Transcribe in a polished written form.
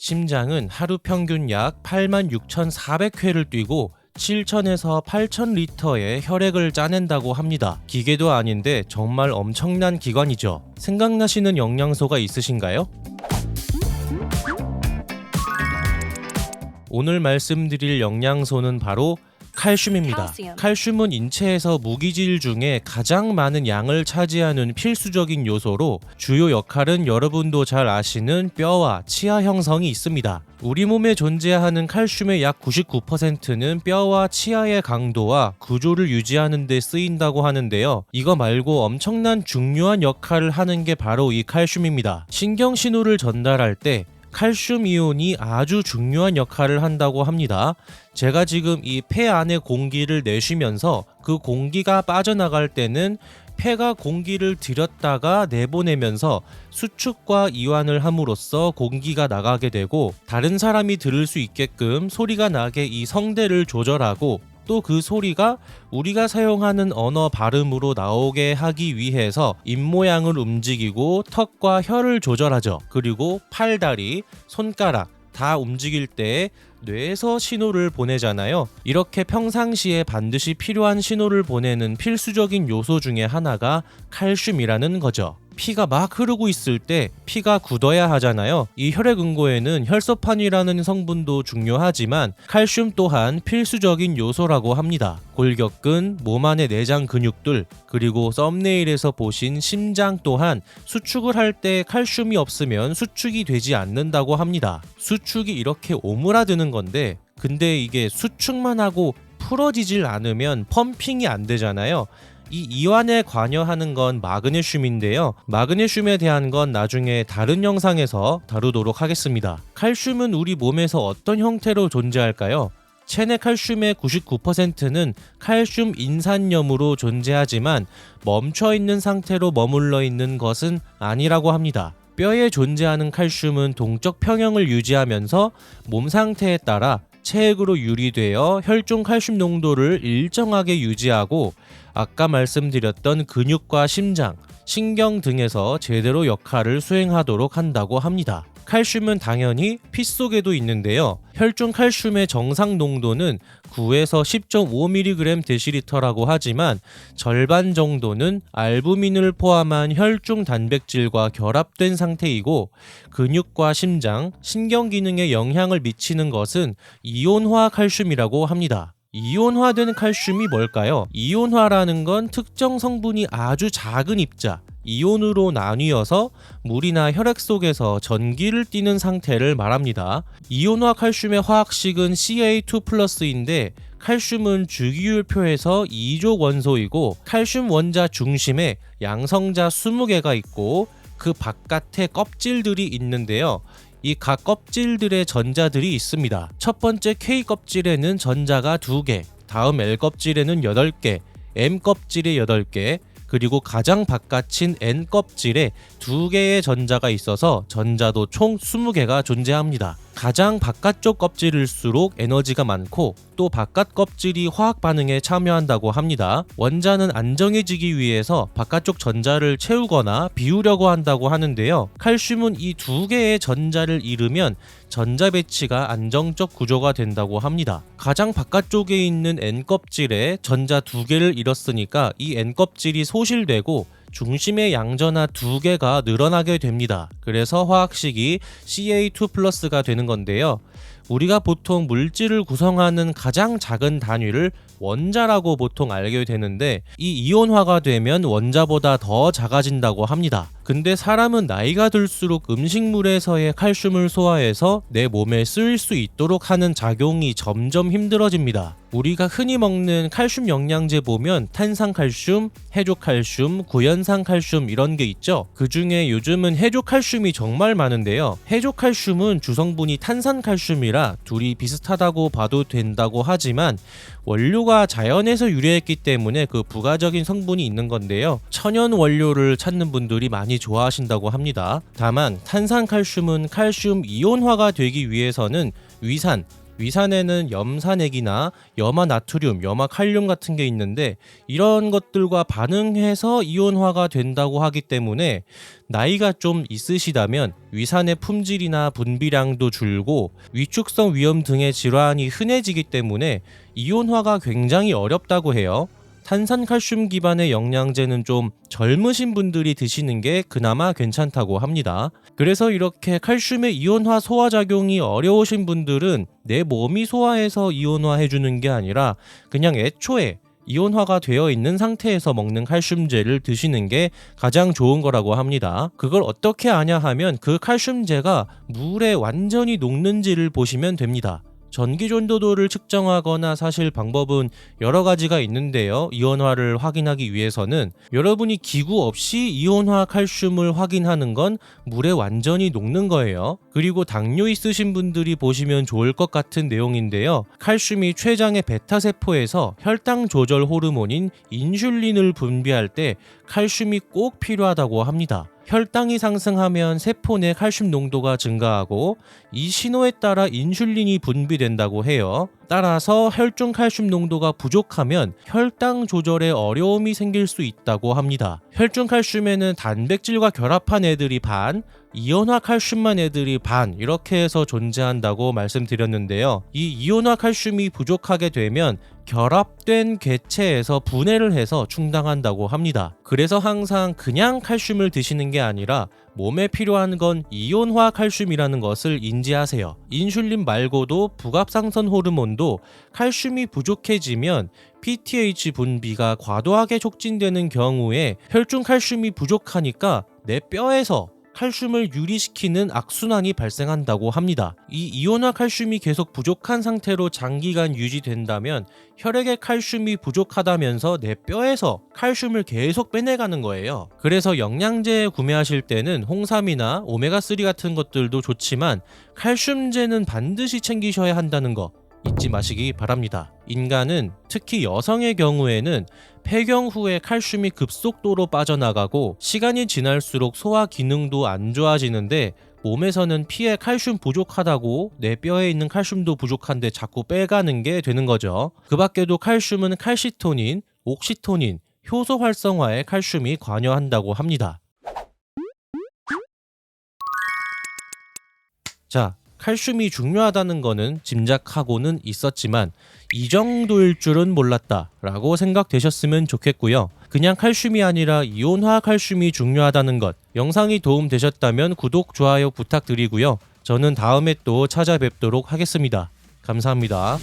심장은 하루 평균 약 86,400회를 뛰고 7,000에서 8,000리터의 혈액을 짜낸다고 합니다. 기계도 아닌데 정말 엄청난 기관이죠. 생각나시는 영양소가 있으신가요? 오늘 말씀드릴 영양소는 바로 칼슘입니다. 칼슘은 인체에서 무기질 중에 가장 많은 양을 차지하는 필수적인 요소로 주요 역할은 여러분도 잘 아시는 뼈와 치아 형성이 있습니다. 우리 몸에 존재하는 칼슘의 약 99%는 뼈와 치아의 강도와 구조를 유지하는 데 쓰인다고 하는데요. 이거 말고 엄청난 중요한 역할을 하는 게 바로 이 칼슘입니다. 신경 신호를 전달할 때 칼슘 이온이 아주 중요한 역할을 한다고 합니다. 제가 지금 이 폐 안에 공기를 내쉬면서 그 공기가 빠져나갈 때는 폐가 공기를 들였다가 내보내면서 수축과 이완을 함으로써 공기가 나가게 되고 다른 사람이 들을 수 있게끔 소리가 나게 이 성대를 조절하고 또 그 소리가 우리가 사용하는 언어 발음으로 나오게 하기 위해서 입모양을 움직이고 턱과 혀를 조절하죠. 그리고 팔, 다리, 손가락 다 움직일 때 뇌에서 신호를 보내잖아요. 이렇게 평상시에 반드시 필요한 신호를 보내는 필수적인 요소 중에 하나가 칼슘이라는 거죠. 피가 막 흐르고 있을 때 피가 굳어야 하잖아요. 이 혈액응고에는 혈소판이라는 성분도 중요하지만 칼슘 또한 필수적인 요소라고 합니다. 골격근, 몸 안의 내장 근육들, 그리고 썸네일에서 보신 심장 또한 수축을 할 때 칼슘이 없으면 수축이 되지 않는다고 합니다. 수축이 이렇게 오므라드는 건데 근데 이게 수축만 하고 풀어지질 않으면 펌핑이 안 되잖아요. 이 이완에 관여하는 건 마그네슘인데요. 마그네슘에 대한 건 나중에 다른 영상에서 다루도록 하겠습니다. 칼슘은 우리 몸에서 어떤 형태로 존재할까요? 체내 칼슘의 99%는 칼슘 인산염으로 존재하지만 멈춰있는 상태로 머물러 있는 것은 아니라고 합니다. 뼈에 존재하는 칼슘은 동적 평형을 유지하면서 몸 상태에 따라 체액으로 유리되어 혈중 칼슘 농도를 일정하게 유지하고 아까 말씀드렸던 근육과 심장, 신경 등에서 제대로 역할을 수행하도록 한다고 합니다. 칼슘은 당연히 피 속에도 있는데요. 혈중 칼슘의 정상 농도는 9에서 10.5mg/dl라고 하지만 절반 정도는 알부민을 포함한 혈중 단백질과 결합된 상태이고 근육과 심장, 신경 기능에 영향을 미치는 것은 이온화 칼슘이라고 합니다. 이온화된 칼슘이 뭘까요? 이온화라는 건 특정 성분이 아주 작은 입자, 이온으로 나뉘어서 물이나 혈액 속에서 전기를 띠는 상태를 말합니다. 이온화 칼슘의 화학식은 Ca2+인데 칼슘은 주기율표에서 2족 원소이고 칼슘 원자 중심에 양성자 20개가 있고 그 바깥에 껍질들이 있는데요. 이 각 껍질들의 전자들이 있습니다. 첫 번째 K 껍질에는 전자가 2개, 다음 L 껍질에는 8개, M 껍질에 8개, 그리고 가장 바깥인 N 껍질에 2개의 전자가 있어서 전자도 총 20개가 존재합니다. 가장 바깥쪽 껍질일수록 에너지가 많고 또 바깥 껍질이 화학 반응에 참여한다고 합니다. 원자는 안정해지기 위해서 바깥쪽 전자를 채우거나 비우려고 한다고 하는데요. 칼슘은 이 2개의 전자를 잃으면 전자 배치가 안정적 구조가 된다고 합니다. 가장 바깥쪽에 있는 N 껍질에 전자 2개를 잃었으니까 이 N 껍질이 소실되고 중심의 양전하 2개가 늘어나게 됩니다. 그래서 화학식이 Ca2+가 되는 건데요. 우리가 보통 물질을 구성하는 가장 작은 단위를 원자라고 보통 알게 되는데 이 이온화가 되면 원자보다 더 작아진다고 합니다. 근데 사람은 나이가 들수록 음식물에서의 칼슘을 소화해서 내 몸에 쓰일 수 있도록 하는 작용이 점점 힘들어집니다. 우리가 흔히 먹는 칼슘 영양제 보면 탄산칼슘, 해조칼슘, 구연산칼슘 이런 게 있죠. 그 중에 요즘은 해조칼슘이 정말 많은데요. 해조칼슘은 주성분이 탄산칼슘이라 둘이 비슷하다고 봐도 된다고 하지만 원료가 자연에서 유래했기 때문에 그 부가적인 성분이 있는 건데요. 천연 원료를 찾는 분들이 많이 좋아하신다고 합니다. 다만 탄산칼슘은 칼슘 이온화가 되기 위해서는 위산, 위산에는 염산액이나 염화나트륨, 염화칼륨 같은 게 있는데 이런 것들과 반응해서 이온화가 된다고 하기 때문에 나이가 좀 있으시다면 위산의 품질이나 분비량도 줄고 위축성 위염 등의 질환이 흔해지기 때문에 이온화가 굉장히 어렵다고 해요. 탄산칼슘 기반의 영양제는 좀 젊으신 분들이 드시는 게 그나마 괜찮다고 합니다. 그래서 이렇게 칼슘의 이온화 소화작용이 어려우신 분들은 내 몸이 소화해서 이온화해주는 게 아니라 그냥 애초에 이온화가 되어 있는 상태에서 먹는 칼슘제를 드시는 게 가장 좋은 거라고 합니다. 그걸 어떻게 아냐 하면 그 칼슘제가 물에 완전히 녹는지를 보시면 됩니다. 전기전도도를 측정하거나 사실 방법은 여러 가지가 있는데요. 이온화를 확인하기 위해서는 여러분이 기구 없이 이온화 칼슘을 확인하는 건 물에 완전히 녹는 거예요. 그리고 당뇨 있으신 분들이 보시면 좋을 것 같은 내용인데요. 칼슘이 췌장의 베타세포에서 혈당 조절 호르몬인 인슐린을 분비할 때 칼슘이 꼭 필요하다고 합니다. 혈당이 상승하면 세포 내 칼슘 농도가 증가하고 이 신호에 따라 인슐린이 분비된다고 해요. 따라서 혈중 칼슘 농도가 부족하면 혈당 조절에 어려움이 생길 수 있다고 합니다. 혈중 칼슘에는 단백질과 결합한 애들이 반, 이온화 칼슘만 애들이 반 이렇게 해서 존재한다고 말씀드렸는데요. 이 이온화 칼슘이 부족하게 되면 결합된 궤체에서 분해를 해서 충당한다고 합니다. 그래서 항상 그냥 칼슘을 드시는 게 아니라 몸에 필요한 건 이온화 칼슘이라는 것을 인지하세요. 인슐린 말고도 부갑상선 호르몬도 칼슘이 부족해지면 PTH 분비가 과도하게 촉진되는 경우에 혈중 칼슘이 부족하니까 내 뼈에서 칼슘을 유리시키는 악순환이 발생한다고 합니다. 이 이온화 칼슘이 계속 부족한 상태로 장기간 유지된다면 혈액에 칼슘이 부족하다면서 내 뼈에서 칼슘을 계속 빼내가는 거예요. 그래서 영양제 구매하실 때는 홍삼이나 오메가3 같은 것들도 좋지만 칼슘제는 반드시 챙기셔야 한다는 거 잊지 마시기 바랍니다. 인간은 특히 여성의 경우에는 폐경 후에 칼슘이 급속도로 빠져나가고 시간이 지날수록 소화 기능도 안 좋아지는데 몸에서는 피에 칼슘 부족하다고 내 뼈에 있는 칼슘도 부족한데 자꾸 빼가는 게 되는 거죠. 그 밖에도 칼슘은 칼시토닌, 옥시토닌, 효소 활성화에 칼슘이 관여한다고 합니다. 자, 칼슘이 중요하다는 거는 짐작하고는 있었지만 이 정도일 줄은 몰랐다 라고 생각되셨으면 좋겠고요. 그냥 칼슘이 아니라 이온화 칼슘이 중요하다는 것, 영상이 도움되셨다면 구독, 좋아요 부탁드리고요. 저는 다음에 또 찾아뵙도록 하겠습니다. 감사합니다.